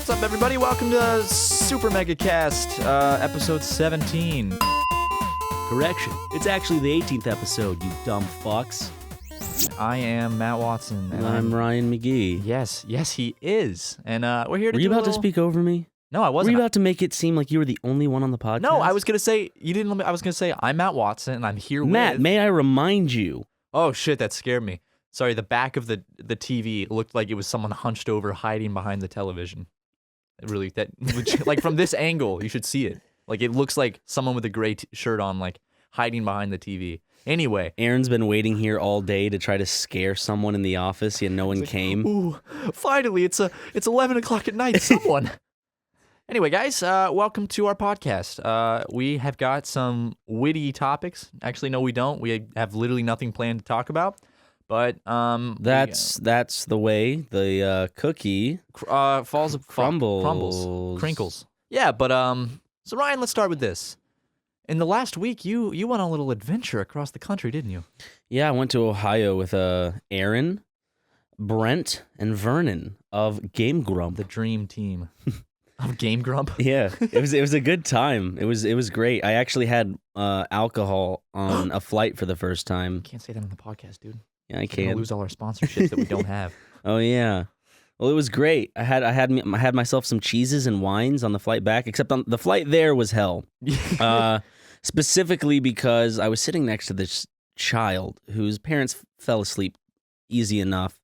What's up, everybody? Welcome to SuperMegaCast, episode 17. Correction. It's actually the 18th episode, you dumb fucks. I am Matt Watson. And I'm Ryan McGee. Yes, he is. And we're here to Were you about to speak over me? No, I wasn't. Were you about to make it seem like you were the only one on the podcast? No, I was going to say, you didn't let me. I was going to say, I'm Matt Watson, and I'm here Matt, with... may I remind you? Oh, shit, that scared me. Sorry, the back of the TV looked like it was someone hunched over, hiding behind the television. It really, like from this angle, you should see it. Like it looks like someone with a gray shirt on, like hiding behind the TV. Anyway, Aaron's been waiting here all day to try to scare someone in the office, yet no one came. Ooh, finally, it's 11 o'clock at night. Someone. Anyway, guys, welcome to our podcast. We have got some witty topics. Actually, no, we don't. We have literally nothing planned to talk about. But that's the way the cookie crumbles, crinkles. Yeah, but so Ryan, let's start with this. In the last week, you went on a little adventure across the country, didn't you? Yeah, I went to Ohio with Aaron, Brent, and Vernon of Game Grump. The dream team of Game Grump. Yeah, it was a good time. It was great. I actually had alcohol on a flight for the first time. Can't say that on the podcast, dude. Yeah, I We're gonna can't lose all our sponsorships that we don't have. Oh yeah. Well, it was great. I had myself some cheeses and wines on the flight back. Except on the flight there was hell. Specifically because I was sitting next to this child whose parents fell asleep easy enough,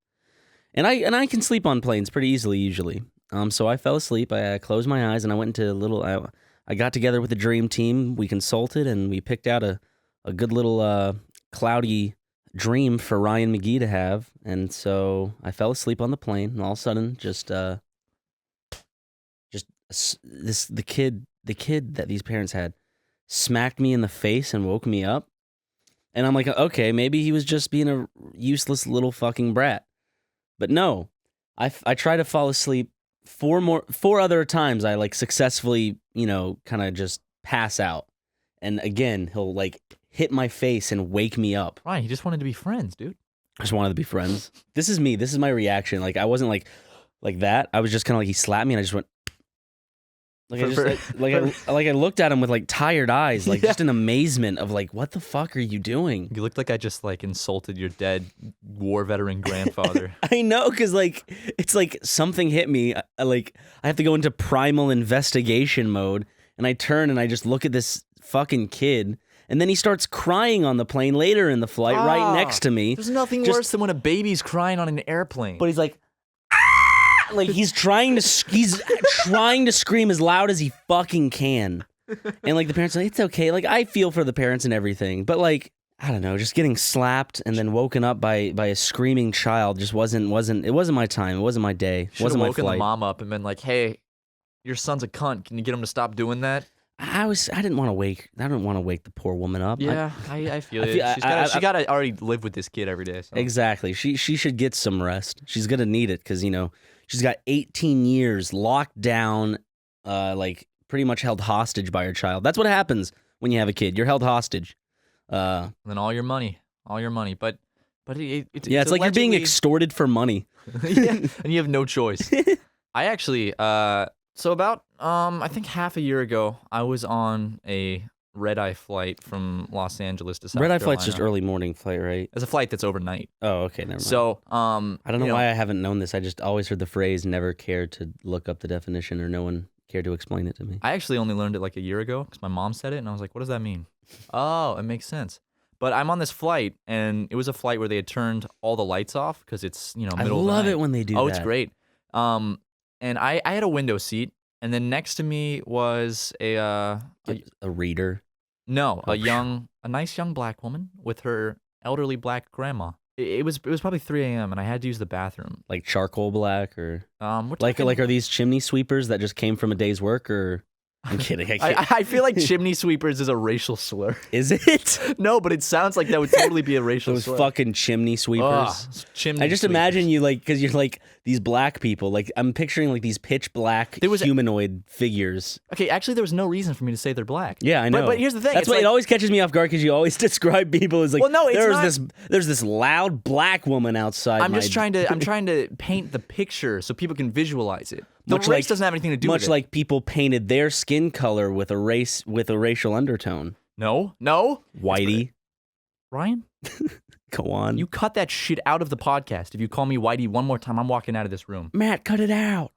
and I can sleep on planes pretty easily usually. So I fell asleep. I closed my eyes and I went into a little. I got together with the dream team. We consulted and we picked out a good little cloudy dream for Ryan McGee to have, and so I fell asleep on the plane, and all of a sudden, the kid that these parents had smacked me in the face and woke me up, and I'm like, okay, maybe he was just being a useless little fucking brat, but no, I tried to fall asleep four other times. I like successfully, kind of just pass out, and again he'll like hit my face and wake me up. Ryan, he just wanted to be friends, dude. I just wanted to be friends. This is me. This is my reaction. Like I wasn't like that. I was just kind of like he slapped me and I just went I looked at him with like tired eyes, like just in amazement of like, what the fuck are you doing? You looked like I just like insulted your dead war veteran grandfather. I know, because like it's like something hit me. I have to go into primal investigation mode, and I turn and I just look at this fucking kid. And then he starts crying on the plane later in the flight right next to me. There's nothing worse than when a baby's crying on an airplane. But he's like, ah! Like he's trying to scream as loud as he fucking can. And like the parents are like, it's okay. Like I feel for the parents and everything. But like, I don't know, just getting slapped and then woken up by a screaming child just wasn't my time. It wasn't my day. It wasn't my flight. Should have woken the mom up and been like, hey, your son's a cunt. Can you get him to stop doing that? I didn't want to wake the poor woman up. Yeah, I feel it. She gotta already live with this kid every day. So. Exactly. She should get some rest. She's gonna need it because she's got 18 years locked down, like pretty much held hostage by her child. That's what happens when you have a kid. You're held hostage. And then all your money. But it's like you're being extorted for money. Yeah, and you have no choice. I actually so about I think half a year ago, I was on a Redeye flight from Los Angeles to South Carolina. Redeye flight's just early morning flight, right? It's a flight that's overnight. Oh, okay, never mind. So, I don't know why I haven't known this. I just always heard the phrase, never cared to look up the definition, or no one cared to explain it to me. I actually only learned it like a year ago because my mom said it, and I was like, what does that mean? Oh, it makes sense. But I'm on this flight, and it was a flight where they had turned all the lights off because it's, middle of the night. I love it when they do that. Oh, it's great. And I had a window seat. And then next to me was a reader. No, a nice young black woman with her elderly black grandma. It was probably 3 a.m. and I had to use the bathroom. Like charcoal black, or like are these chimney sweepers that just came from a day's work, or? I'm kidding. I feel like chimney sweepers is a racial slur. Is it? No, but it sounds like that would totally be a racial slur. Those fucking chimney sweepers. Chimney I just imagine you because you're like these black people. Like I'm picturing like these pitch black humanoid figures. Okay, actually there was no reason for me to say they're black. Yeah, I know. But here's the thing. That's why it always catches me off guard because you always describe people as like, well, no, it's there's this loud black woman outside. I'm trying to paint the picture so people can visualize it. The race doesn't have anything to do with it. Much like people painted their skin color with a racial undertone. No. Whitey. Ryan? Go on. You cut that shit out of the podcast. If you call me Whitey one more time, I'm walking out of this room. Matt, cut it out.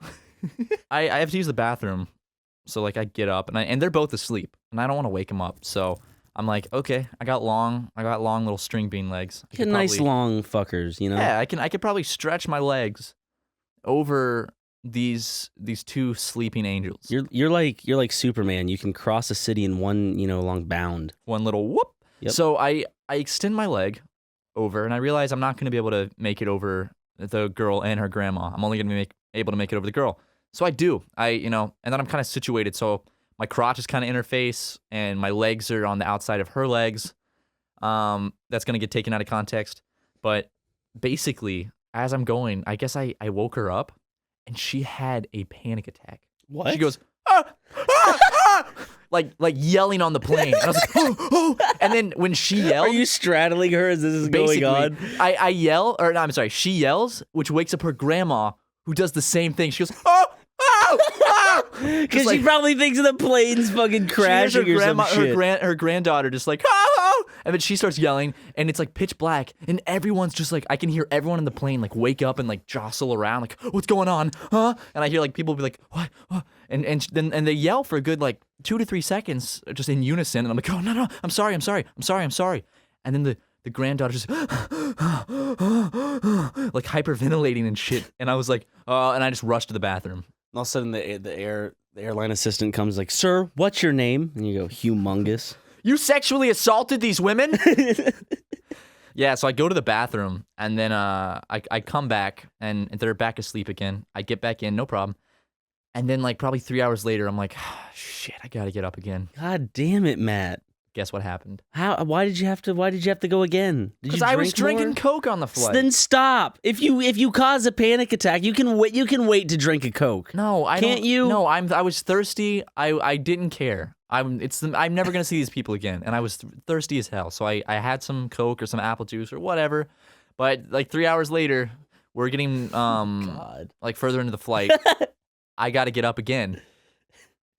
I have to use the bathroom. So, like, I get up, and they're both asleep, and I don't want to wake them up. So I'm like, okay, I got long little string bean legs. Nice long fuckers, you know? Yeah, I could probably stretch my legs over these two sleeping angels. You're like Superman. You can cross a city in one, long bound. One little whoop. Yep. So I extend my leg over, and I realize I'm not going to be able to make it over the girl and her grandma. I'm only going to be able to make it over the girl. So I do. And then I'm kind of situated. So my crotch is kind of in her face, and my legs are on the outside of her legs. That's going to get taken out of context. But basically, as I'm going, I guess I woke her up, and she had a panic attack. What? She goes, ah, ah, ah! like yelling on the plane. And I was like, oh. And then when she yelled, are you straddling her as this is going on? I yell, or no, I'm sorry, she yells, which wakes up her grandma, who does the same thing. She goes, oh. Because she probably thinks the plane's fucking crashing or some shit. Her granddaughter just like, oh, and then she starts yelling, and it's like pitch black, and everyone's just like, I can hear everyone in the plane like wake up and like jostle around, like, what's going on, huh? And I hear like people be like, what? And they yell for a good like 2 to 3 seconds just in unison, and I'm like, oh no, I'm sorry. And then the granddaughter just like hyperventilating and shit, and I was like, and I just rushed to the bathroom. All of a sudden, the airline assistant comes like, "Sir, what's your name?" And you go, "Humongous." You sexually assaulted these women? Yeah, so I go to the bathroom, and then I come back, and they're back asleep again. I get back in, no problem. And then like probably 3 hours later, I'm like, shit, I gotta get up again. God damn it, Matt. Guess what happened? How? Why did you have to go again? Because I was drinking Coke on the flight. Then stop. If you cause a panic attack, you can wait to drink a Coke. No, I can't. You? No, I was thirsty. I didn't care. I'm never gonna see these people again, and I was thirsty as hell. So I had some Coke or some apple juice or whatever. But like 3 hours later, we're getting like further into the flight. I got to get up again.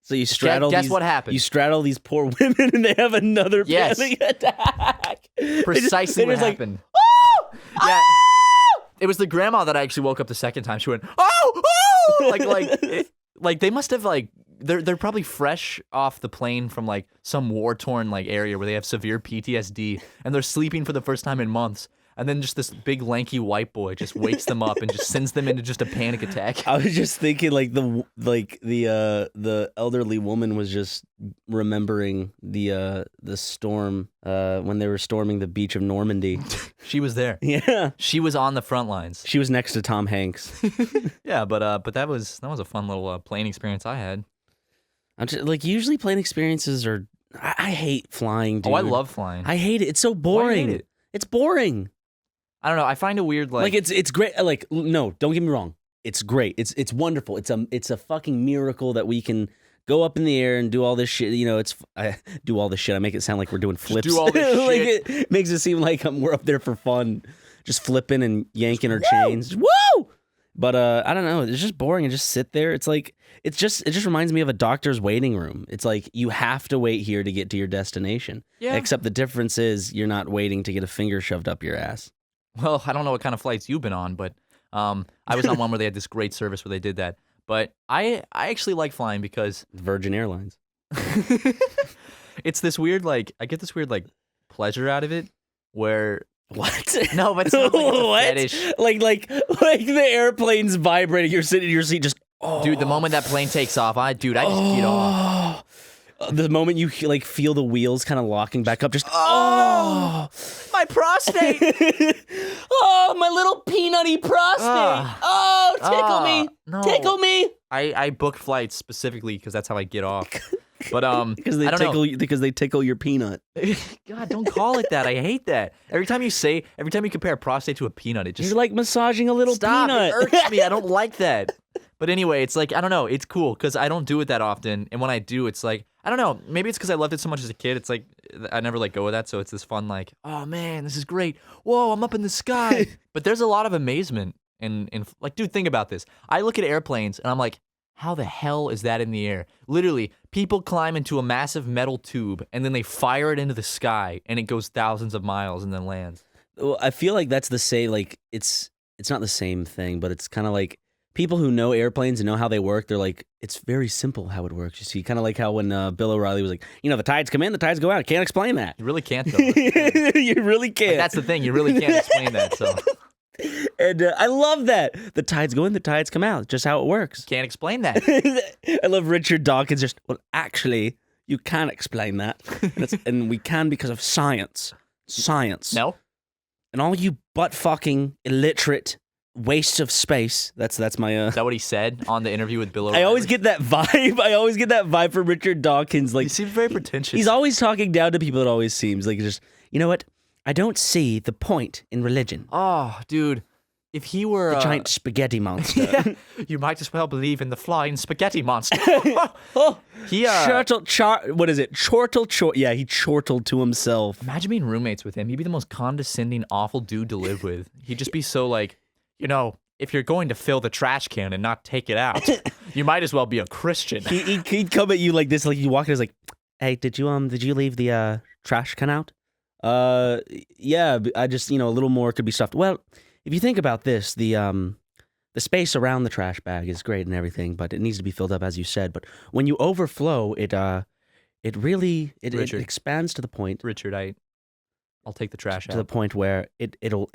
So you straddle. Guess what happened? You straddle these poor women, and they have another panic attack. Precisely what happened. Like, oh! Yeah. Oh! It was the grandma that actually woke up the second time. She went, oh, like they must have like they're probably fresh off the plane from like some war-torn like area where they have severe PTSD, and they're sleeping for the first time in months. And then just this big lanky white boy just wakes them up and just sends them into just a panic attack. I was just thinking like the elderly woman was just remembering the storm when they were storming the beach of Normandy. She was there. Yeah, she was on the front lines. She was next to Tom Hanks. Yeah, but that was a fun little plane experience I had. I'm just like, usually plane experiences are. I hate flying, dude. Oh, I love flying. I hate it. It's so boring. Why do you hate it? It's boring. I don't know. I find it weird. Like it's great. Like, no, don't get me wrong. It's great. It's wonderful. It's a fucking miracle that we can go up in the air and do all this shit. I do all this shit. I make it sound like we're doing flips. Just do all this like shit. It makes it seem like we're up there for fun, just flipping and yanking our chains. Woo! But I don't know. It's just boring and just sit there. It's like it just reminds me of a doctor's waiting room. It's like you have to wait here to get to your destination. Yeah. Except the difference is you're not waiting to get a finger shoved up your ass. Well, I don't know what kind of flights you've been on, but I was on one where they had this great service where they did that. But I actually like flying because Virgin Airlines. It's this weird I get this weird pleasure out of it where. What? No, but it's not like a what? fetish. Like the airplane's vibrating. You're sitting in your seat, just Dude, the moment that plane takes off, I just get off. The moment you feel the wheels kind of locking back up, just my prostate. My little peanutty prostate. Tickle me, no. tickle me. I book flights specifically because that's how I get off. But because they tickle your peanut. God, don't call it that. I hate that. Every time you compare a prostate to a peanut, it just you're like massaging a little peanut. It irks me. I don't like that. But anyway, it's like I don't know. It's cool because I don't do it that often, and when I do, it's like I don't know. Maybe it's because I loved it so much as a kid. It's like I never let go of that, so it's this fun oh man, this is great. Whoa, I'm up in the sky. But there's a lot of amazement in like, dude, think about this. I look at airplanes and I'm like, How the hell is that in the air? Literally, people climb into a massive metal tube and then they fire it into the sky and it goes thousands of miles and then lands. Well, I feel like that's the same. Like it's not the same thing, but it's kind of like people who know airplanes and know how they work. They're like, it's very simple how it works. You see, kind of like how when Bill O'Reilly was like, the tides come in, the tides go out. I can't explain that. You really can't, though. You really can't. Like, that's the thing. You really can't explain that. So And I love that. The tides go in, the tides come out. Just how it works. can't explain that. I love Richard Dawkins. Just, well, actually, you can't explain that. And we can because of science. Science. No. And all you butt-fucking illiterate wastes of space. That's my... Is that what he said on the interview with Bill O'Reilly? I always get that vibe. I always get that vibe from Richard Dawkins. Like, He seems very pretentious. he's always talking down to people. It always seems like just, you know what? I don't see the point in religion. Oh, dude. If he were The giant spaghetti monster. yeah, you might as well believe in the flying spaghetti monster. Oh, He what is it? Chortle. Yeah, he chortled to himself. Imagine being roommates with him. He'd be the most condescending, awful dude to live with. He'd just be so like, if you're going to fill the trash can and not take it out, you might as well be a Christian. He'd come at you like this, like you walk in, he's like, "Hey, did you leave the trash can out?" Yeah, I just a little more could be stuffed. Well, if you think about this, the space around the trash bag is great and everything, but it needs to be filled up, as you said. But when you overflow, it really expands to the point. Richard, I'll take the trash out. To the point where it'll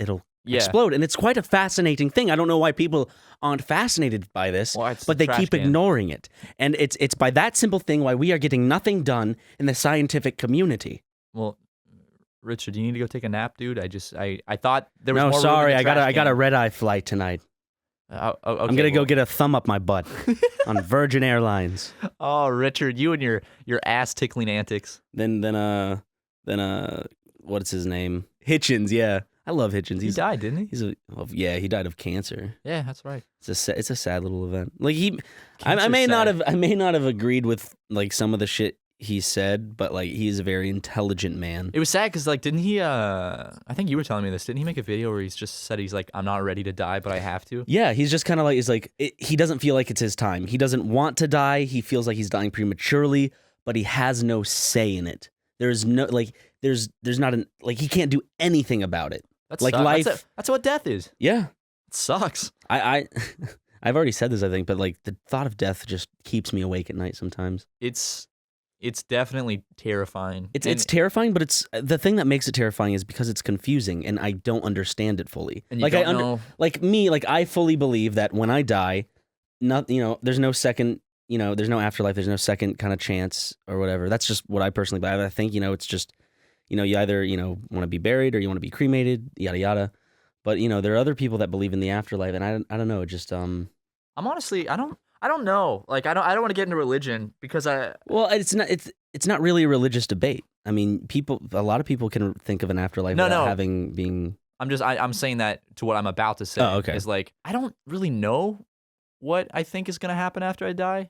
Yeah. explode, and it's quite a fascinating thing. I don't know why people aren't fascinated by this, Well, it's but the they trash keep can. ignoring it. And it's by that simple thing why we are getting nothing done in the scientific community. Well, Richard, you need to go take a nap, dude. I thought there was No, more room sorry, in the I got a trash Redeye flight tonight. can. Okay, I'm gonna go get a thumb up my butt on Virgin Airlines. Oh, Richard, you and your ass tickling antics. Then what's his name? Hitchens. Yeah, I love Hitchens. He died, didn't he? He died of cancer. Yeah, that's right. It's a sad little event. Like I Cancer's may not sad. have agreed with like some of the shit he said, but like he's a very intelligent man. It was sad because didn't he? I think you were telling me this. Didn't he make a video where he's just said he's like, I'm not ready to die, but I have to. Yeah, he's just kind of like he doesn't feel like it's his time. He doesn't want to die. He feels like he's dying prematurely, but he has no say in it. There's no there's not he can't do anything about it. That's like life. That's what death is. Yeah, It sucks. I I've already said this, I think, but like the thought of death just keeps me awake at night sometimes. It's definitely terrifying. It's terrifying, but it's the thing that makes it terrifying is because it's confusing and I don't understand it fully. And you don't know. Like me, like I fully believe that when I die, there's no second, there's no afterlife, there's no second kind of chance or whatever. That's just what I personally believe. I think, it's just, you either, want to be buried or you want to be cremated, yada yada. But there are other people that believe in the afterlife, and I don't know, just I'm honestly, I don't know. Like I don't want to get into religion because well, it's not really a religious debate. I mean, a lot of people can think of an afterlife without being. I'm saying that to what I'm about to say. Oh, okay. Is like I don't really know what I think is gonna happen after I die.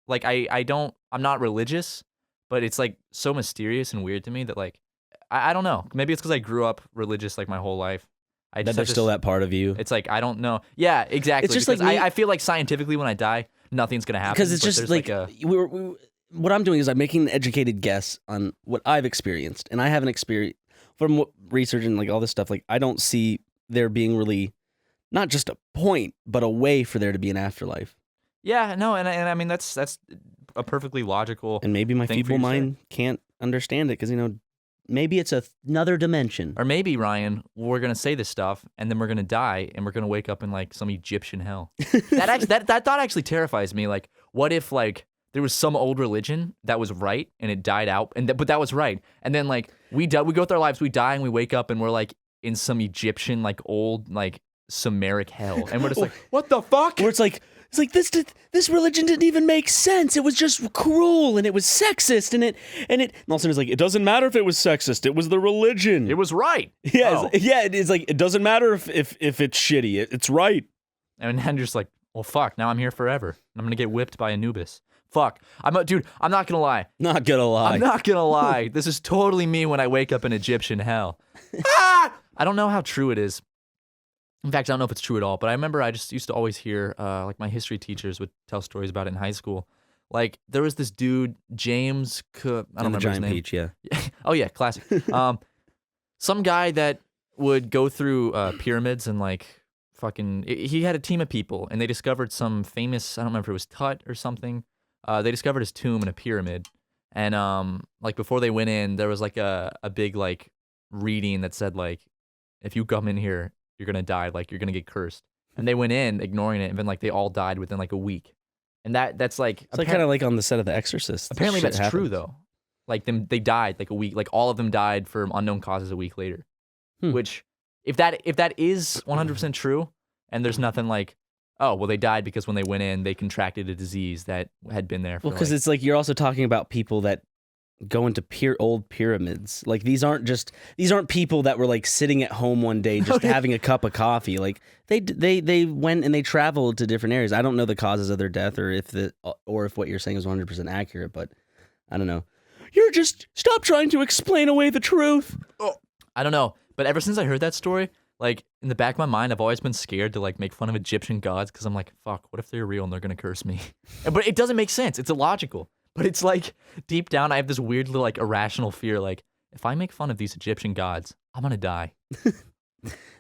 Like I'm not religious, but it's like so mysterious and weird to me that like I don't know. Maybe it's because I grew up religious like my whole life. There's still that part of you. It's like I don't know. Yeah, exactly. It's just because like I feel like scientifically when I die, nothing's gonna happen. Because it's just like what I'm doing is I'm making an educated guess on what I've experienced, and I haven't experienced from what research and like all this stuff. Like I don't see there being really not just a point, but a way for there to be an afterlife. Yeah, no, and I mean that's a perfectly logical. And maybe my thing for feeble you to say. mind can't understand it because maybe it's another dimension. Or maybe, Ryan, we're gonna say this stuff, and then we're gonna die, and we're gonna wake up in like some Egyptian hell. that thought actually terrifies me. Like, what if like there was some old religion that was right and it died out, but that was right, and then like we go through our lives, we die, and we wake up, and we're like in some Egyptian like old like Sumeric hell, and we're just like, what the fuck? Where it's like this religion didn't even make sense. It was just cruel and it was sexist and all of a sudden it's like it doesn't matter if it was sexist. It was the religion. It was right. Yeah, Oh. it's like it doesn't matter if it's shitty. It's right. And then you're just like, well, fuck. Now I'm here forever. I'm gonna get whipped by Anubis. Fuck. Dude. I'm not gonna lie. Not gonna lie. I'm not gonna lie. This is totally me when I wake up in Egyptian hell. Ah! I don't know how true it is. In fact, I don't know if it's true at all, but I remember I just used to always hear, like my history teachers would tell stories about it in high school. Like there was this dude, James Cook. I don't And the remember his giant name. peach, yeah. Oh yeah, classic. Some guy that would go through pyramids and like fucking. He had a team of people, and they discovered some famous. I don't remember if it was Tut or something. They discovered his tomb in a pyramid, and like before they went in, there was like a big like reading that said like, if you come in here, you're gonna die. Like you're gonna get cursed. And they went in, ignoring it, and then like they all died within like a week. And that's like It's like kind of like on the set of The Exorcist. apparently Shit that's true happens. though. Like they died like a week. Like all of them died from unknown causes a week later. Which if that is 100% true, and there's nothing like, oh well, they died because when they went in, they contracted a disease that had been there. For Well, because it's like you're also talking about people that go into old pyramids. Like these aren't people that were like sitting at home one day just having a cup of coffee. Like they went and they traveled to different areas. I don't know the causes of their death or if what you're saying is 100% accurate, but I don't know. You're just stop trying to explain away the truth. Oh, I don't know. But ever since I heard that story, like in the back of my mind, I've always been scared to like make fun of Egyptian gods because I'm like, fuck, what if they're real and they're gonna curse me? But it doesn't make sense. It's illogical. But it's like deep down, I have this weird little like irrational fear. Like if I make fun of these Egyptian gods, I'm gonna die.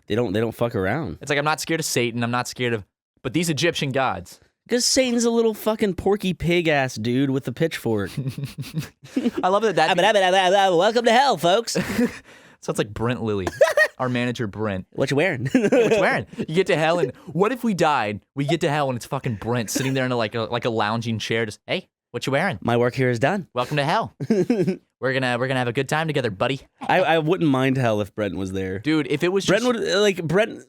They don't fuck around. It's like I'm not scared of Satan. I'm not scared of, but these Egyptian gods. Because Satan's a little fucking porky pig ass dude with a pitchfork. I love that. Welcome to hell, folks. Sounds like Brent Lilly, our manager Brent. What you wearing? What you wearing? You get to hell, and what if we died? We get to hell, and it's fucking Brent sitting there in a lounging chair, just hey, what you wearing? My work here is done. Welcome to hell. We're gonna have a good time together, buddy. I wouldn't mind hell if Brent was there. Dude, if it was Brent just,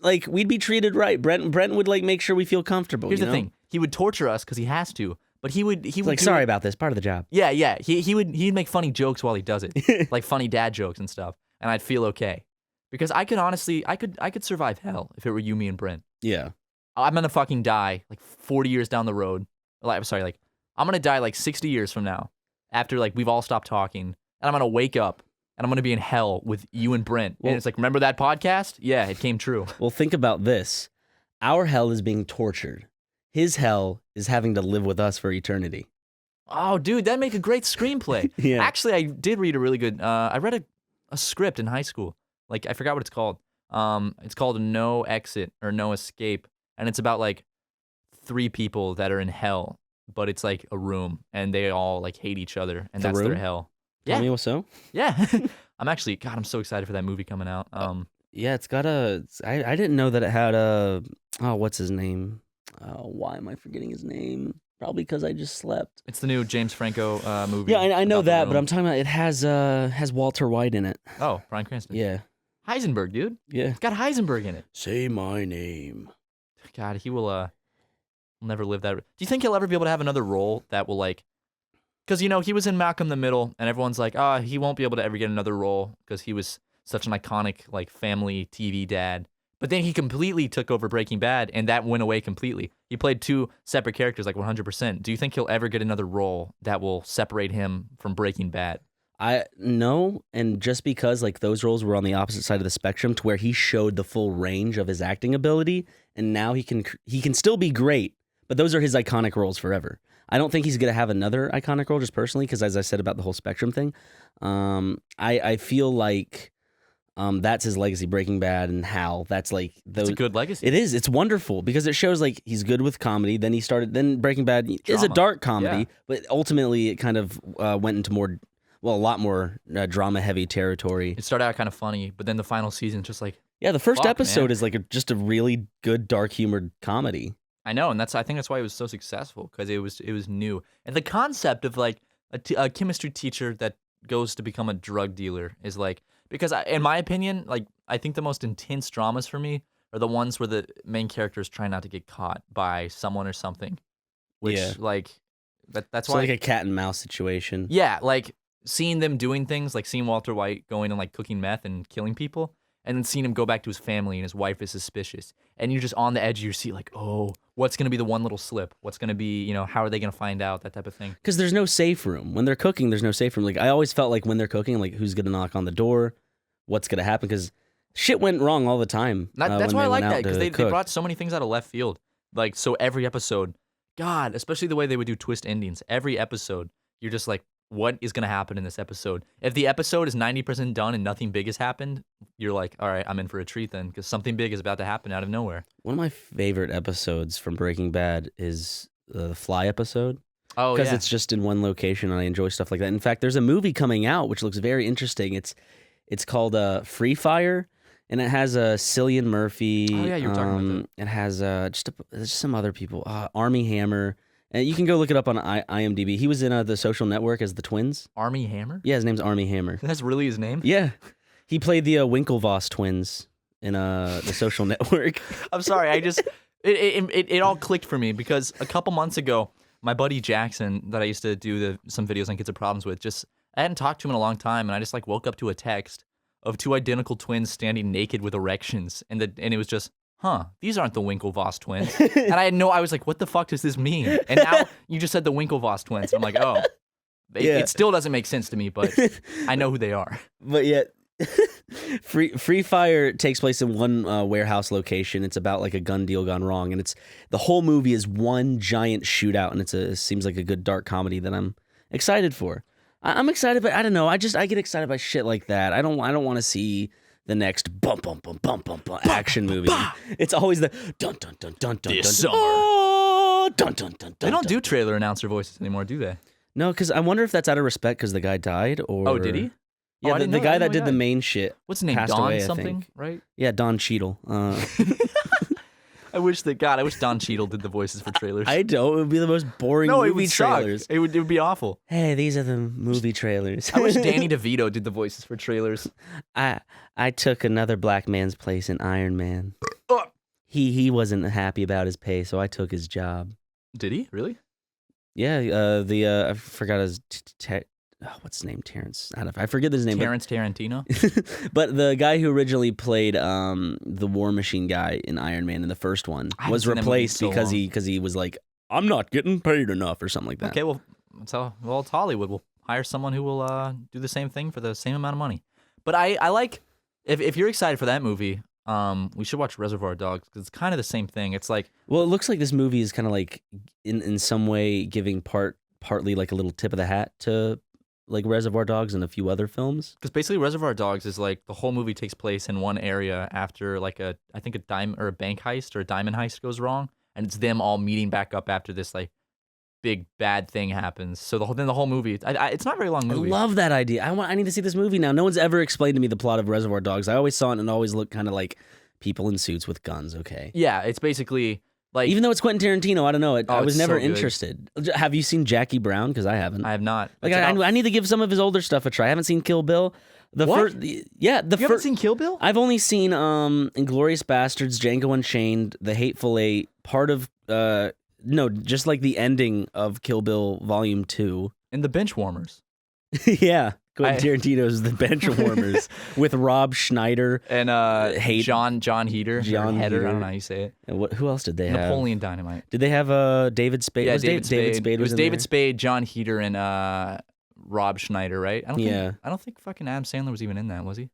would we'd be treated right. Brent would like make sure we feel comfortable. Here's you the know? thing: he would torture us because he has to, but he would Like, do sorry it- about this, part of the job. Yeah. He'd make funny jokes while he does it, like funny dad jokes and stuff, and I'd feel okay because I could honestly, I could survive hell if it were you, me, and Brent. Yeah. I'm gonna fucking die like 40 years down the road. Like, I'm sorry, like I'm gonna die like 60 years from now, after like we've all stopped talking, and I'm gonna wake up and I'm gonna be in hell with you and Brent. Well- and it's like, remember that podcast? Yeah, it came true. Well, think about this. Our hell is being tortured. His hell is having to live with us for eternity. Oh, dude, that'd make a great screenplay. Yeah. Actually, I did read a really good. I read a script in high school. Like I forgot what it's called. It's called No Exit or No Escape, and it's about like 3 people that are in hell, but it's like a room, and they all like hate each other, and The that's their Room? hell. Tell Yeah, me so. yeah. I'm so excited for that movie coming out. Yeah, it's got I didn't know that it had a. Oh, what's his name? Why am I forgetting his name? Probably because I just slept. It's the new James Franco movie. Yeah, I know about The that, but Room. I'm talking about it has Walter White in it. Oh, Bryan Cranston. Yeah. Heisenberg, dude. Yeah. It's got Heisenberg in it. Say my name. God, he will never live that. Do you think he'll ever be able to have another role that will like? Because he was in Malcolm in the Middle, and everyone's like, he won't be able to ever get another role because he was such an iconic like family TV dad. But then he completely took over Breaking Bad, and that went away completely. He played 2 separate characters like 100%. Do you think he'll ever get another role that will separate him from Breaking Bad? I no, and just because like those roles were on the opposite side of the spectrum to where he showed the full range of his acting ability, and now he can still be great, but those are his iconic roles forever. I don't think he's gonna have another iconic role just personally because, as I said about the whole Spectrum thing, I feel like that's his legacy. Breaking Bad and Hal. That's like It's a good legacy. It is. It's wonderful because it shows like he's good with comedy. Then Breaking Bad is a Drama. dark comedy, Yeah. but ultimately it kind of went into a lot more drama heavy territory. It started out kind of funny, but then the final season just like, Yeah, the first Fuck, episode man. is like just a really good dark humored comedy. I know, and I think that's why it was so successful because it was new, and the concept of like a chemistry teacher that goes to become a drug dealer is like, because in my opinion, like I think the most intense dramas for me are the ones where the main characters try not to get caught by someone or something, which Yeah. like that's So why like a cat and mouse situation. yeah, like seeing them doing things, like seeing Walter White going and like cooking meth and killing people, and then seeing him go back to his family and his wife is suspicious, and you're just on the edge of your seat, like, oh, what's gonna be the one little slip? What's gonna be, how are they gonna find out? That type of thing. Because there's no safe room. When they're cooking, there's no safe room. Like I always felt like when they're cooking, like who's gonna knock on the door, what's gonna happen? Because Shit went wrong all the time. That's when why I they like went that, out because to they cook. brought so many things out of left field. Like, so every episode, God, especially the way they would do twist endings. Every episode, you're just like, what is going to happen in this episode? If the episode is 90% done and nothing big has happened, you're like, all right, I'm in for a treat then, because something big is about to happen out of nowhere. One of my favorite episodes from Breaking Bad is the Fly episode. Oh, Because yeah. it's just in one location, and I enjoy stuff like that. In fact, there's a movie coming out which looks very interesting. It's called Free Fire, and it has Cillian Murphy. Oh, yeah, you were talking about that. It has just some other people. Army Hammer. And you can go look it up on IMDb. He was in The Social Network as the twins. Army Hammer? Yeah, his name's Army Hammer. That's really his name? Yeah, he played the Winklevoss twins in The Social Network. I'm sorry, I just, it all clicked for me, because a couple months ago, my buddy Jackson, that I used to do some videos on Kids with Problems with, I hadn't talked to him in a long time, and I just like woke up to a text of two identical twins standing naked with erections, and it was just, these aren't the Winklevoss twins. And I was like, what the fuck does this mean? And now you just said the Winklevoss twins. And I'm like, oh, it still doesn't make sense to me, but I know who they are. But yet, Free Fire takes place in one warehouse location. It's about like a gun deal gone wrong, and the whole movie is one giant shootout, and it seems like a good dark comedy that I'm excited for. I'm excited, but I don't know. I get excited by shit like that. I don't want to see the next bump bump bump bump bump bump action movie. It's always the dun dun dun dun dun This dun. summer. Oh, dun dun dun dun. They don't dun. do trailer announcer voices anymore, do they? No, because I wonder if that's out of respect because the guy died, or Oh, did he? Yeah, I the didn't know- I guy didn't know that he did the died. main shit. What's his name? Passed Don away, I something, think. right? Yeah, Don Cheadle. I wish Don Cheadle did the voices for trailers. I don't. It would be the most boring no, it movie would suck. trailers. It would be awful. Hey, these are the movie trailers. I wish Danny DeVito did the voices for trailers. I took another black man's place in Iron Man. Oh. He wasn't happy about his pay, so I took his job. Did he really? Yeah, I forgot his what's his name? Terrence. I forget his name. Terrence Tarantino. But the guy who originally played the War Machine guy in Iron Man in the first one I haven't was seen that movie in replaced so because long. he was like, I'm not getting paid enough or something like that. Okay, well, it's Hollywood. We'll hire someone who will do the same thing for the same amount of money. But I like, if you're excited for that movie, we should watch Reservoir Dogs, because it's kind of the same thing. It's like, Well, it looks like this movie is kind of like in some way giving partly like a little tip of the hat to like Reservoir Dogs and a few other films. because basically Reservoir Dogs is like the whole movie takes place in one area after like a bank heist or a diamond heist goes wrong, and it's them all meeting back up after this like big bad thing happens. So then the whole movie, it's not a very long movie. I love that idea. I need to see this movie now. No one's ever explained to me the plot of Reservoir Dogs. I always saw it and it always looked kind of like people in suits with guns. Okay. Yeah, it's basically like, Even though it's Quentin Tarantino, I don't know. I was it's never so good. interested. Have you seen Jackie Brown? Because I haven't. I have not. Like It's about- I need to give some of his older stuff a try. I haven't seen Kill Bill. The What? first, yeah, the You haven't first. seen Kill Bill? I've only seen Inglourious Bastards, Django Unchained, The Hateful Eight, part of no, just like the ending of Kill Bill Volume 2. And the Bench Warmers. Yeah, Quentin Tarantino's The Bench Warmers with Rob Schneider. And Hate- John Heater. John or Header, Heater. I don't know how you say it. And who else did they have? Napoleon Dynamite. Did they have David Spade? Yeah, Was David Spade. It was in David there? Spade, John Heater, and Rob Schneider, right? Yeah. I don't think fucking Adam Sandler was even in that, was he?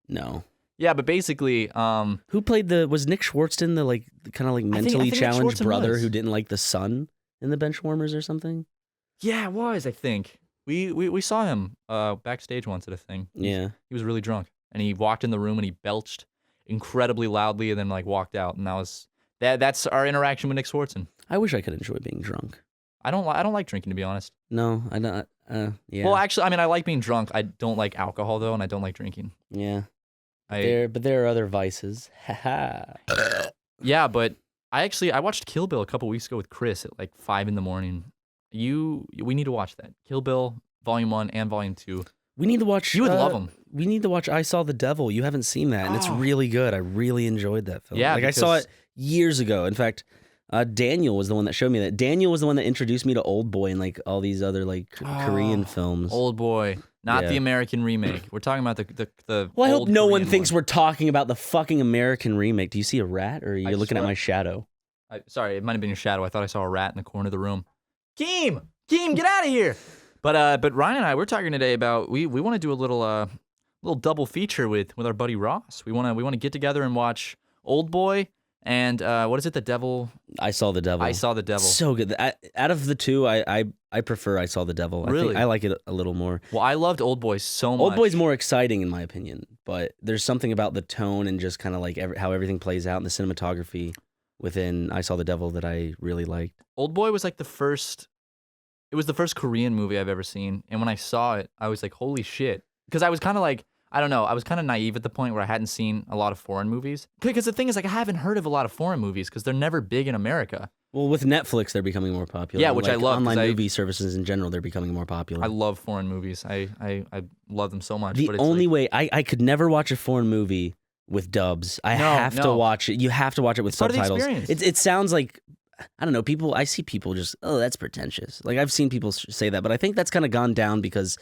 No. Yeah, but basically, Who played was Nick Schwartzton the kind of like I think mentally Nick challenged Schwartzton brother was. who didn't like the sun in the Benchwarmers or something? yeah, it was, I think. We saw him backstage once at a thing. Yeah. He was really drunk, and he walked in the room and he belched incredibly loudly, and then like walked out, and that's our interaction with Nick Schwartzman. I wish I could enjoy being drunk. I don't like drinking, to be honest. No, I don't. Yeah. Well, actually, I mean, I like being drunk. I don't like alcohol though, and I don't like drinking. Yeah. I But there are other vices. Haha. yeah, but I watched Kill Bill a couple weeks ago with Chris at like 5 a.m. We need to watch that. Kill Bill Volume 1 and Volume 2. We need to watch. You would love them. We need to watch I Saw the Devil. You haven't seen that, and it's Oh. really good. I really enjoyed that film. Yeah, like I saw because- it years ago. In fact, Daniel was the one that showed me that. Daniel was the one that introduced me to Old Boy and like all these other like Korean films. Old Boy, not Yeah. the American remake. We're talking about the Well, I hope old no one Korean thinks we're talking about the fucking American remake. Do you see a rat, or are you looking at swear- my shadow? Sorry, it might have been your shadow. I thought I saw a rat in the corner of the room. Keem, get out of here! But Ryan and I, we're talking today about we want to do a little little double feature with our buddy Ross. We wanna get together and watch Old Boy and what is it? The Devil. I Saw the Devil. I Saw the Devil. So good. Out of the two, I prefer I Saw the Devil. Really? I like it a little more. Well, I loved Old Boy so much. Old Boy's more exciting in my opinion, but there's something about the tone and just kind of like how everything plays out in the cinematography within I Saw the Devil that I really liked. Old Boy was like the first Korean movie I've ever seen, and when I saw it, I was like, holy shit. Because I was kind of like, I don't know, I was kind of naive at the point where I hadn't seen a lot of foreign movies. Because the thing is, like, I haven't heard of a lot of foreign movies because they're never big in America. Well, with Netflix, they're becoming more popular. Yeah, which I love. Online movie services in general, they're becoming more popular. I love foreign movies. I love them so much. The but it's only like, way, I could never watch a foreign movie with dubs. I have to watch it. You have to watch it with it's part subtitles. of the experience. It sounds like, I don't know, I see people just, oh, that's pretentious. Like, I've seen people say that, but I think that's kind of gone down because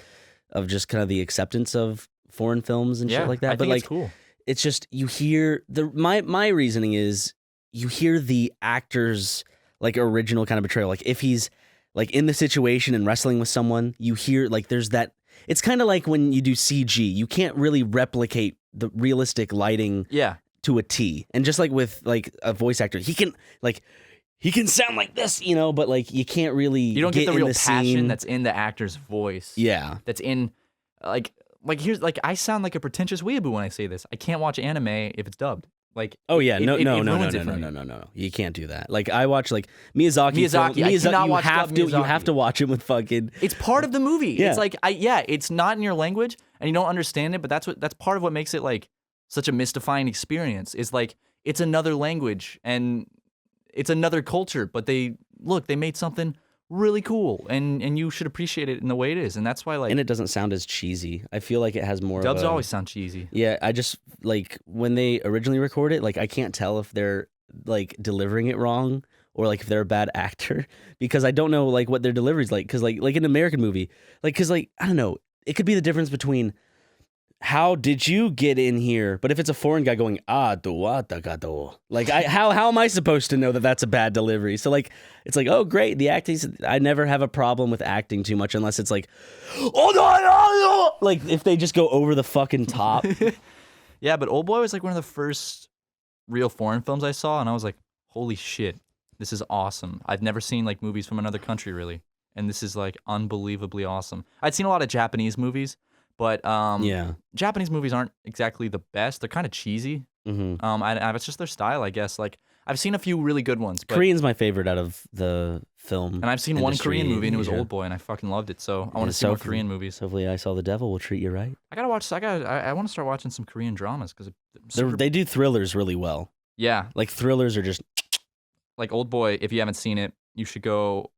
of just kind of the acceptance of foreign films and shit like that. I think like, it's cool. It's just, you hear, my reasoning is, you hear the actor's, like, original kind of betrayal. Like, if he's, like, in the situation and wrestling with someone, you hear, like, there's that, it's kind of like when you do CG, you can't really replicate the realistic lighting to a T. And just like with, like, a voice actor, he can sound like this, you know, but like you can't really. You don't get the real passion scene. that's in the actor's voice. Yeah, that's in like here's like I sound like a pretentious weeaboo when I say this. I can't watch anime if it's dubbed. Like oh yeah, no, no, you can't do that. Like I watch like Miyazaki. I cannot watch Miyazaki. You have to watch it with fucking. It's part of the movie. Yeah. It's like it's not in your language and you don't understand it, but that's part of what makes it like such a mystifying experience. Is like it's another language and it's another culture, but they made something really cool, and you should appreciate it in the way it is, and that's why like. And it doesn't sound as cheesy. I feel like it has more. Dubs always sound cheesy. Yeah, I just like when they originally record it, like I can't tell if they're like delivering it wrong or like if they're a bad actor because I don't know like what their delivery's like. Because like an American movie, like because like I don't know, it could be the difference between. How did you get in here? But if it's a foreign guy going like how am I supposed to know that that's a bad delivery? So like it's like oh great the acting. I never have a problem with acting too much unless it's like like if they just go over the fucking top. Yeah, but Old Boy was like one of the first real foreign films I saw, and I was like, holy shit, this is awesome. I've never seen like movies from another country really, and this is like unbelievably awesome. I'd seen a lot of Japanese movies. But Japanese movies aren't exactly the best. They're kind of cheesy. Mm-hmm. It's just their style, I guess. Like I've seen a few really good ones. But, Korean's my favorite out of the film. And I've seen one Korean movie, and it was Old Boy, and I fucking loved it. So I want to see more Korean movies. Hopefully, I Saw the Devil will treat you right. I gotta watch. I want to start watching some Korean dramas because they do thrillers really well. Yeah, like thrillers are just like Old Boy. If you haven't seen it, you should go.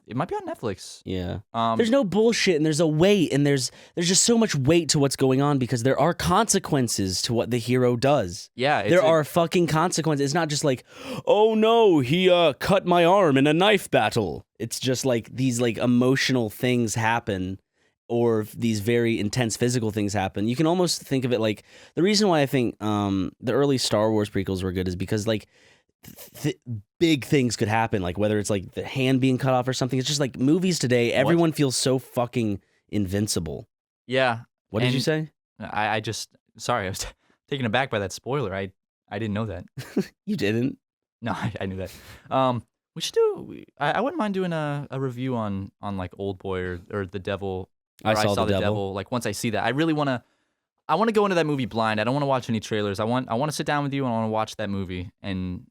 It might be on Netflix. Yeah. There's no bullshit and there's a weight and there's just so much weight to what's going on because there are consequences to what the hero does. Yeah. There are fucking consequences. It's not just like, oh no, he cut my arm in a knife battle. It's just like these like emotional things happen or these very intense physical things happen. You can almost think of it like the reason why I think the early Star Wars prequels were good is because like big things could happen, like whether it's like the hand being cut off or something. It's just like movies today, everyone feels so fucking invincible. Yeah. What did you say? I just, sorry, I was taken aback by that spoiler. I didn't know that. You didn't? No, I knew that. We should do, I wouldn't mind doing a review on like Old Boy or The Devil. I saw the devil. Like once I see that, I really want to go into that movie blind. I don't want to watch any trailers. I want to sit down with you and I want to watch that movie and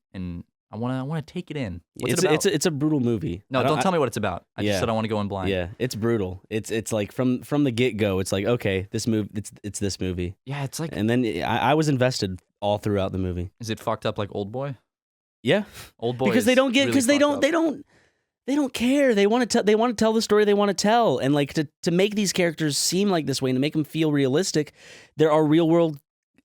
I want to take it in. What's it about? It's a brutal movie. No, don't tell me what it's about. I just said I want to go in blind. Yeah, it's brutal. It's like from the get go. It's like okay, this movie. It's this movie. Yeah, it's like. And then I was invested all throughout the movie. Is it fucked up like Old Boy? Yeah, Old Boy. Because they don't care. They want to tell the story they want to tell, and like to make these characters seem like this way and to make them feel realistic. There are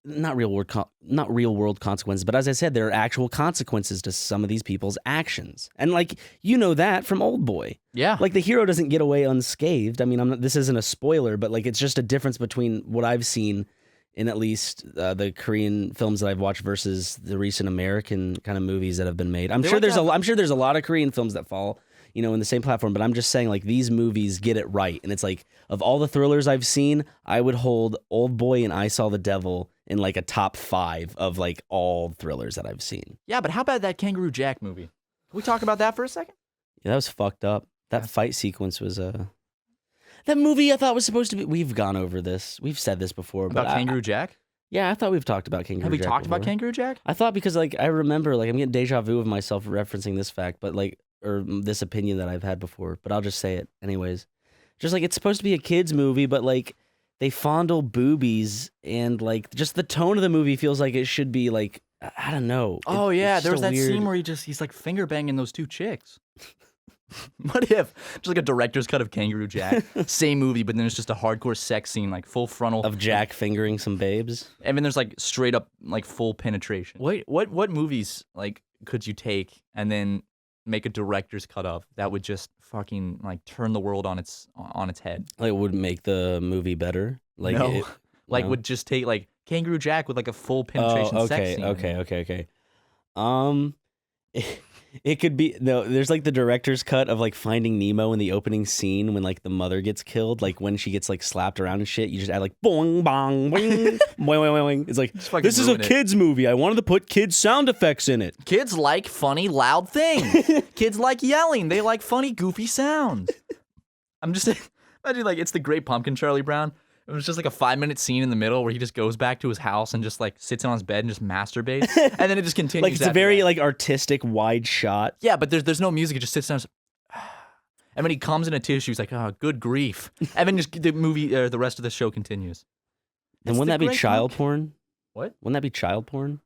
not real world consequences, but as I said, there are actual consequences to some of these people's actions, and like you know that from Old Boy. Yeah, like the hero doesn't get away unscathed. I mean, this isn't a spoiler, but like it's just a difference between what I've seen in at least the Korean films that I've watched versus the recent American kind of movies that have been made. I'm sure there's a lot of Korean films that fall in the same platform. But I'm just saying, like, these movies get it right, and it's like of all the thrillers I've seen, I would hold Old Boy and I Saw the Devil in like a top 5 of like all thrillers that I've seen. Yeah, but how about that Kangaroo Jack movie? Can we talk about that for a second? Yeah, that was fucked up. That fight sequence was that movie I thought was supposed to be. We've gone over this. We've said this before. About Kangaroo Jack? Yeah, I thought we've talked about Kangaroo Jack. Have we talked before. about Kangaroo Jack? I thought because like I remember like I'm getting deja vu of myself referencing this fact, but like or this opinion that I've had before. But I'll just say it anyways. Just like it's supposed to be a kids movie, but like they fondle boobies and like just the tone of the movie feels like it should be like I don't know. Oh yeah, there was that weird... scene where he's like finger banging those 2 chicks. What if just like a director's cut of Kangaroo Jack, same movie, but then it's just a hardcore sex scene, like full frontal of Jack fingering some babes, and then there's like straight up like full penetration. What movies like could you take and then make a director's cut of that would just fucking like turn the world on its head? Like it would make the movie better. Like no. Would just take like Kangaroo Jack with like a full penetration sex scene. Okay. It could be there's like the director's cut of like Finding Nemo in the opening scene when like the mother gets killed, like when she gets like slapped around and shit. You just add like boing bong boing boing boing. It's like this is a kids movie. I wanted to put kids sound effects in it. Kids like funny loud things. Kids like yelling. They like funny goofy sounds. I'm just imagine like it's the Great Pumpkin, Charlie Brown. It was just like a 5-minute scene in the middle where he just goes back to his house and just like sits on his bed and just masturbates, and then it just continues. Like it's a very like artistic wide shot. Yeah, but there's no music. It just sits down. And when he comes in a tissue, he's like, "Oh, good grief!" And then just the rest of the show continues. And wouldn't that be child porn? What? Wouldn't that be child porn?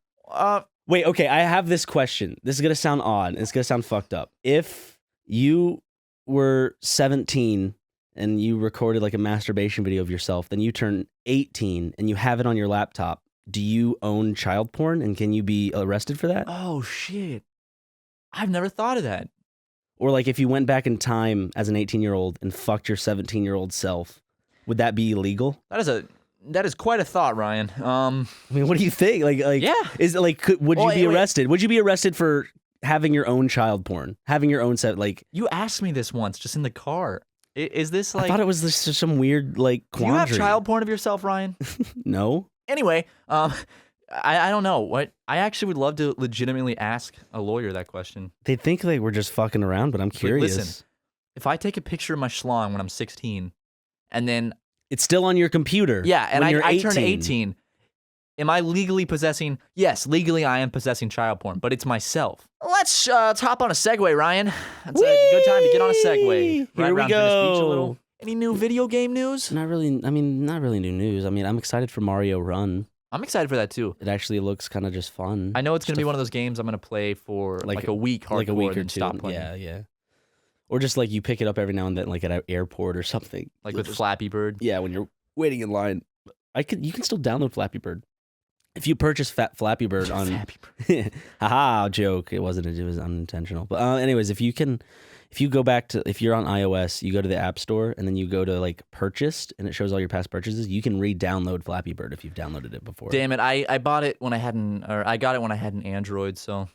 Wait, okay. I have this question. This is gonna sound odd. It's gonna sound fucked up. If you were 17. And you recorded like a masturbation video of yourself, then you turn 18 and you have it on your laptop. Do you own child porn and can you be arrested for that? Oh shit. I've never thought of that. Or like if you went back in time as an 18-year-old and fucked your 17-year-old self, would that be illegal? That is quite a thought, Ryan. I mean, what do you think? Like yeah. Is it like would you be arrested? Would you be arrested for having your own child porn? Having your own set like you asked me this once just in the car. Is this like... I thought it was just some weird, like, quandary. Do you have child porn of yourself, Ryan? No. Anyway, I don't know. I actually would love to legitimately ask a lawyer that question. They think like we're just fucking around, but I'm curious. Listen, if I take a picture of my schlong when I'm 16, and then... It's still on your computer. Yeah, and I turn 18. Am I legally possessing... Yes, legally I am possessing child porn, but it's myself. Let's hop on a Segway, Ryan. It's a good time to get on a Segway. Here we go. Beach a little. Any new video game news? Not really new news. I mean, I'm excited for Mario Run. I'm excited for that too. It actually looks kind of just fun. I know it's going to be one of those games I'm going to play for like a week, hardcore, like a week or two. Stop playing. Yeah. Or just like you pick it up every now and then, like at an airport or something. Like with Flappy Bird. Yeah, when you're waiting in line. You can still download Flappy Bird. If you purchase Flappy Bird on, haha, joke. It was unintentional. But anyways, if you go back to, if you're on iOS, you go to the App Store and then you go to like purchased and it shows all your past purchases. You can re-download Flappy Bird if you've downloaded it before. Damn it! I bought it when I got it when I had an Android. So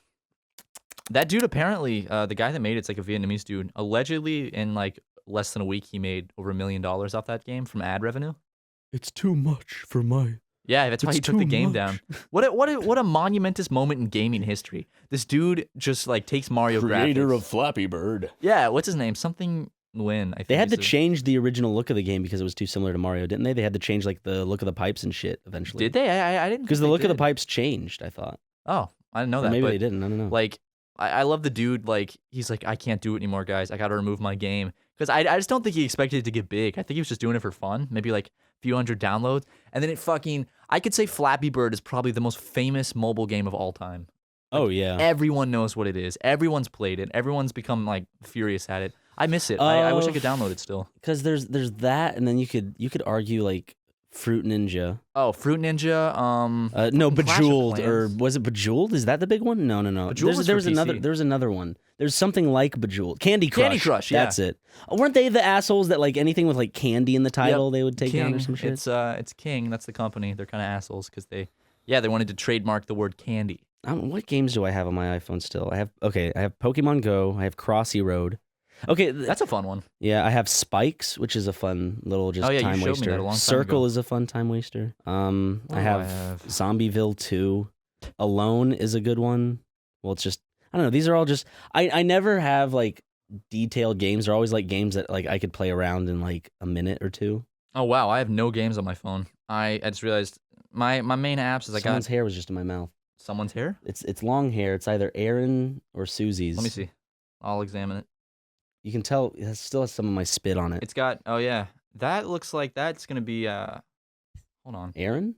that dude apparently, the guy that made it's like a Vietnamese dude. Allegedly, in like less than a week, he made over $1 million off that game from ad revenue. It's too much for my. Yeah, that's why he took the game down. What a monumentous moment in gaming history. This dude just like takes Mario Creator graphics. of Flappy Bird. Yeah, what's his name? Something Nguyen. I think they had to change the original look of the game because it was too similar to Mario, didn't they? They had to change like the look of the pipes and shit eventually. Did they? I didn't. Because the look of the pipes changed, I thought. Oh, I didn't know or that. Maybe they didn't. I don't know. Like, I love the dude. Like, he's like, I can't do it anymore, guys. I got to remove my game. Because I just don't think he expected it to get big. I think he was just doing it for fun. Maybe like a few hundred downloads. And then it fucking... I could say Flappy Bird is probably the most famous mobile game of all time. Oh, yeah. Everyone knows what it is. Everyone's played it. Everyone's become like furious at it. I miss it. I wish I could download it still. Because there's that, and then you could argue like Fruit Ninja. Oh, Fruit Ninja. No, Bejeweled, or was it Bejeweled? Is that the big one? No. Bejeweled There was another one. There's something like Bejeweled. Candy Crush. Candy Crush, yeah. That's it. Weren't they the assholes that like anything with like candy in the title they would take down or some shit? It's King. That's the company. They're kind of assholes because they wanted to trademark the word candy. What games do I have on my iPhone still? I have Pokemon Go. I have Crossy Road. Okay, That's a fun one. yeah, I have Spikes, which is a fun little just Oh, yeah, you time showed me waster. that a long time Circle ago. is a fun time waster. What I do I have have? Zombieville 2. Alone is a good one. Well, it's just I don't know. These are all just I never have like detailed games. They're always like games that like I could play around in like a minute or two. Oh, wow, I have no games on my phone. I just realized my main apps is I Someone's got hair was just in my mouth. someone's hair. It's long hair. It's either Aaron or Susie's. Let me see. I'll examine it. You can tell it still has some of my spit on it. It's got, oh yeah, that looks like that's gonna be, hold on. Aaron?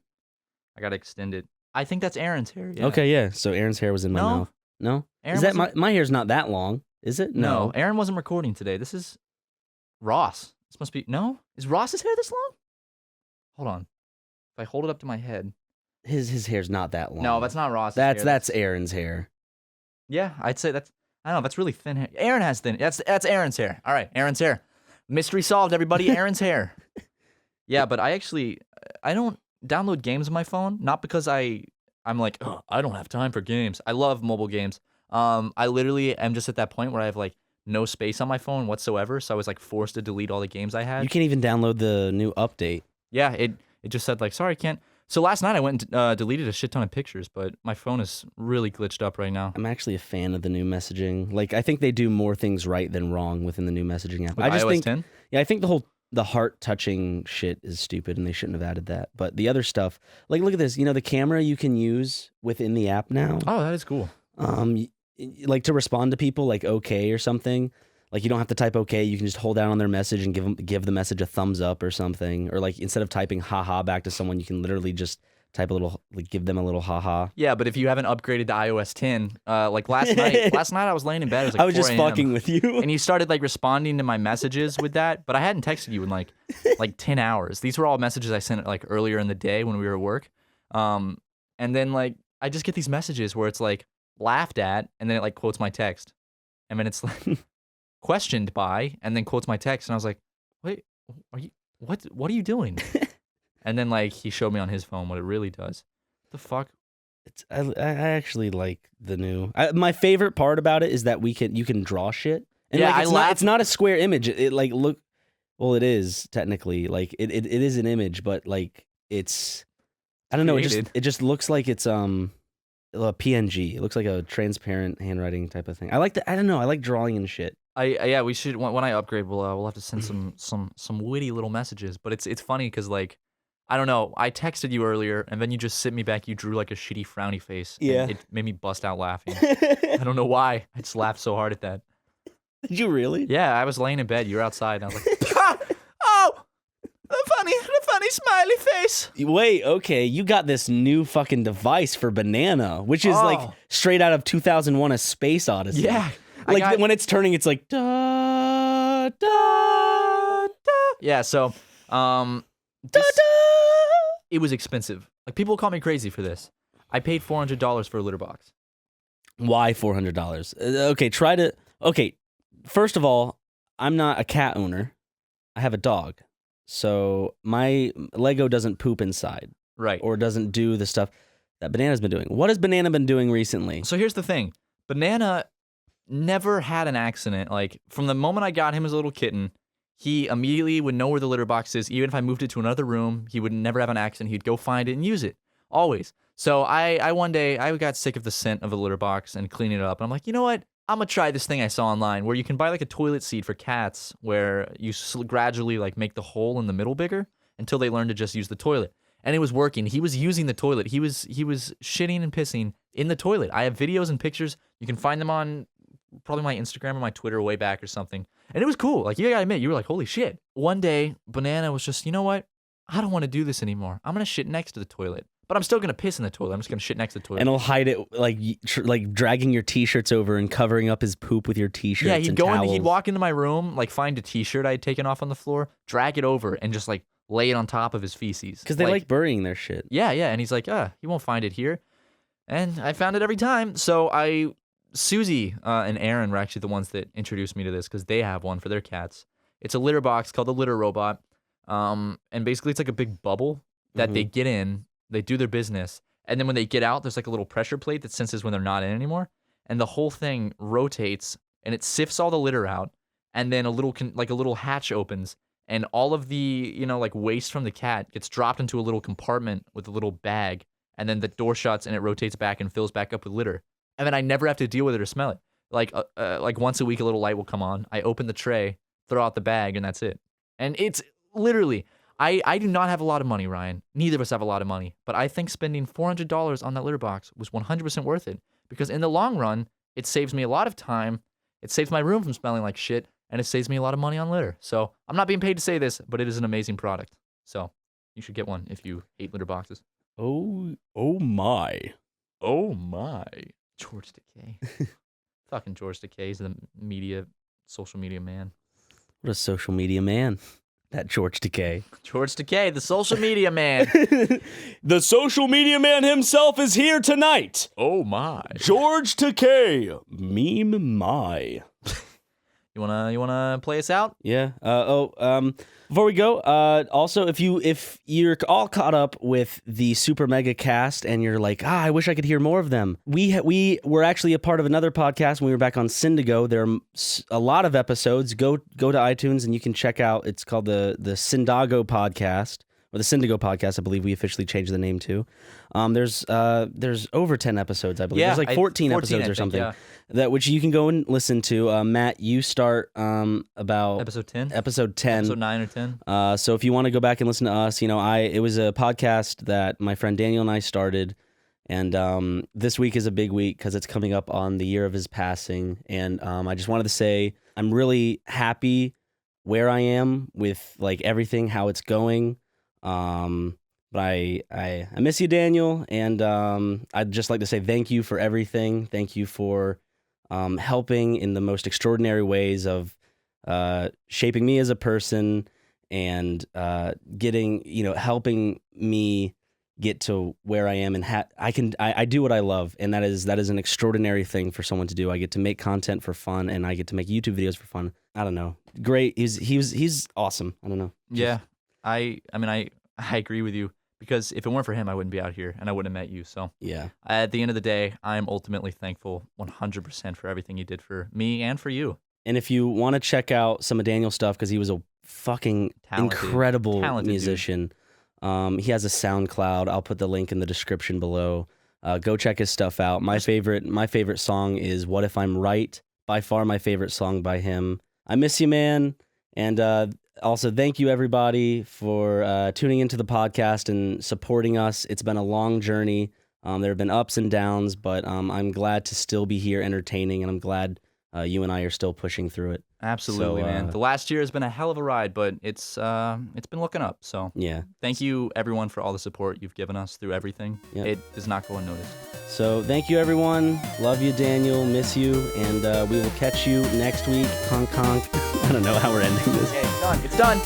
I gotta extend it. I think that's Aaron's hair, yeah. Okay, yeah. So Aaron's hair was in my No. mouth. No? Aaron Is that wasn't- my hair's not that long, is it? No, Aaron wasn't recording today. This is Ross. This must be, no? Is Ross's hair this long? Hold on. If I hold it up to my head. His hair's not that long. No, that's not Ross's hair. That's Aaron's hair. Yeah, I'd say that's, I don't know, that's really thin hair. Aaron has thin, that's Aaron's hair. All right, Aaron's hair. Mystery solved, everybody, Aaron's hair. Yeah, but I don't download games on my phone, not because I'm like, oh, I don't have time for games. I love mobile games. I literally am just at that point where I have like no space on my phone whatsoever, so I was like forced to delete all the games I had. You can't even download the new update. Yeah, it just said like, sorry, I can't. So last night I went and deleted a shit ton of pictures, but my phone is really glitched up right now. I'm actually a fan of the new messaging. Like I think they do more things right than wrong within the new messaging app. With I just iOS think 10? Yeah, I think the heart touching shit is stupid and they shouldn't have added that. But the other stuff, like look at this, the camera you can use within the app now. Oh, that is cool. Like to respond to people like okay or something. Like you don't have to type okay, you can just hold down on their message and give the message a thumbs up or something. Or like instead of typing haha back to someone, you can literally just type a little, like give them a little haha. Yeah, but if you haven't upgraded to iOS 10, like last night I was laying in bed. It was like I was 4 just a.m., fucking with you. and you started like responding to my messages with that, but I hadn't texted you in like 10 hours. These were all messages I sent like earlier in the day when we were at work. And then like I just get these messages where it's like laughed at, and then it like quotes my text, and then it's like questioned by, and then quotes my text, and I was like, wait, what are you doing? And then like he showed me on his phone what it really does. What the fuck? I actually like the new. My favorite part about it is that you can draw shit. And Yeah, like, it's not a square image. It like look. Well, it is technically like it is an image, but like it's. I don't know. It just looks like it's a PNG. It looks like a transparent handwriting type of thing. I like that. I don't know. I like drawing and shit. Yeah, we should when I upgrade, we'll have to send some witty little messages. But it's funny because like. I don't know. I texted you earlier, and then you just sent me back. You drew like a shitty frowny face. Yeah. And it made me bust out laughing. I don't know why. I just laughed so hard at that. Did you really? Yeah, I was laying in bed. You were outside, and I was like, oh, the funny smiley face. Wait, okay. You got this new fucking device for Banana, which is like straight out of 2001: A Space Odyssey. Yeah. Like when it's turning, it's like da da da. Yeah. So, it was expensive. Like people call me crazy for this. I paid $400 for a litter box. Why $400? Okay, first of all, I'm not a cat owner. I have a dog. So my Lego doesn't poop inside. Right. Or doesn't do the stuff that Banana's been doing. What has Banana been doing recently? So here's the thing. Banana never had an accident. Like from the moment I got him as a little kitten, he immediately would know where the litter box is. Even if I moved it to another room, he would never have an accident. He'd go find it and use it. Always. So I one day, I got sick of the scent of the litter box and cleaning it up. And I'm like, you know what? I'm going to try this thing I saw online where you can buy like a toilet seat for cats where you gradually like make the hole in the middle bigger until they learn to just use the toilet. And it was working. He was using the toilet. He was shitting and pissing in the toilet. I have videos and pictures. You can find them on probably my Instagram or my Twitter way back or something. And it was cool. Like, you gotta admit, you were like, holy shit. One day, Banana was just, you know what? I don't want to do this anymore. I'm going to shit next to the toilet. But I'm still going to piss in the toilet. I'm just going to shit next to the toilet. And he'll hide it, like dragging your T-shirts over and covering up his poop with your T-shirts. Yeah, and he'd walk into my room, like find a T-shirt I had taken off on the floor, drag it over, and just like lay it on top of his feces. Because they like burying their shit. Yeah. And he's like, he won't find it here. And I found it every time. So Susie and Aaron were actually the ones that introduced me to this because they have one for their cats. It's a litter box called the Litter Robot. And basically it's like a big bubble that they get in, they do their business, and then when they get out, there's like a little pressure plate that senses when they're not in anymore. And the whole thing rotates and it sifts all the litter out. and then a little hatch opens, and all of the like waste from the cat gets dropped into a little compartment with a little bag, and then the door shuts and it rotates back and fills back up with litter, and then I never have to deal with it or smell it. Like once a week, a little light will come on. I open the tray, throw out the bag, and that's it. And it's literally, I do not have a lot of money, Ryan. Neither of us have a lot of money. But I think spending $400 on that litter box was 100% worth it. Because in the long run, it saves me a lot of time. It saves my room from smelling like shit. And it saves me a lot of money on litter. So I'm not being paid to say this, but it is an amazing product. So you should get one if you hate litter boxes. Oh my. Oh my. George Takei. Fucking George Takei is the social media man. What a social media man. That George Takei. George Takei, the social media man. The social media man himself is here tonight. Oh my. George Takei. Meme my. You wanna play us out? Yeah. Before we go, also if you're all caught up with the SuperMegaCast and you're like, I wish I could hear more of them. We were actually a part of another podcast when we were back on Syndigo. There are a lot of episodes. Go to iTunes and you can check out. It's called the Syndago podcast. Or the Syndigo podcast, I believe we officially changed the name to. There's over 10 episodes, I believe. Yeah, there's like 14 episodes I or think, something. yeah. That which you can go and listen to. Matt, you start about Episode 10? Episode 10. Episode 9 or 10. So if you want to go back and listen to us, it was a podcast that my friend Daniel and I started. And this week is a big week because it's coming up on the year of his passing. And I just wanted to say I'm really happy where I am with like everything, how it's going. But I miss you, Daniel, and I'd just like to say thank you for everything. Thank you for helping in the most extraordinary ways of shaping me as a person and helping me get to where I am and I do what I love, and that is an extraordinary thing for someone to do. I get to make content for fun, and I get to make YouTube videos for fun. I don't know, great. He's awesome. I don't know. Yeah. I agree with you, because if it weren't for him, I wouldn't be out here and I wouldn't have met you. So Yeah. At the end of the day, I'm ultimately thankful 100% for everything you did for me and for you. And if you want to check out some of Daniel's stuff, because he was a fucking incredible musician, he has a SoundCloud. I'll put the link in the description below. Go check his stuff out. My favorite song is "What If I'm Right." By far my favorite song by him. I miss you, man. And also, thank you, everybody, for tuning into the podcast and supporting us. It's been a long journey. There have been ups and downs, but I'm glad to still be here entertaining, and I'm glad you and I are still pushing through it. Absolutely, man. The last year has been a hell of a ride, but it's been looking up. So yeah. Thank you, everyone, for all the support you've given us through everything. Yep. It does not go unnoticed. So thank you, everyone. Love you, Daniel. Miss you. And we will catch you next week. Honk, honk. I don't know how we're ending this. Okay, it's done. It's done.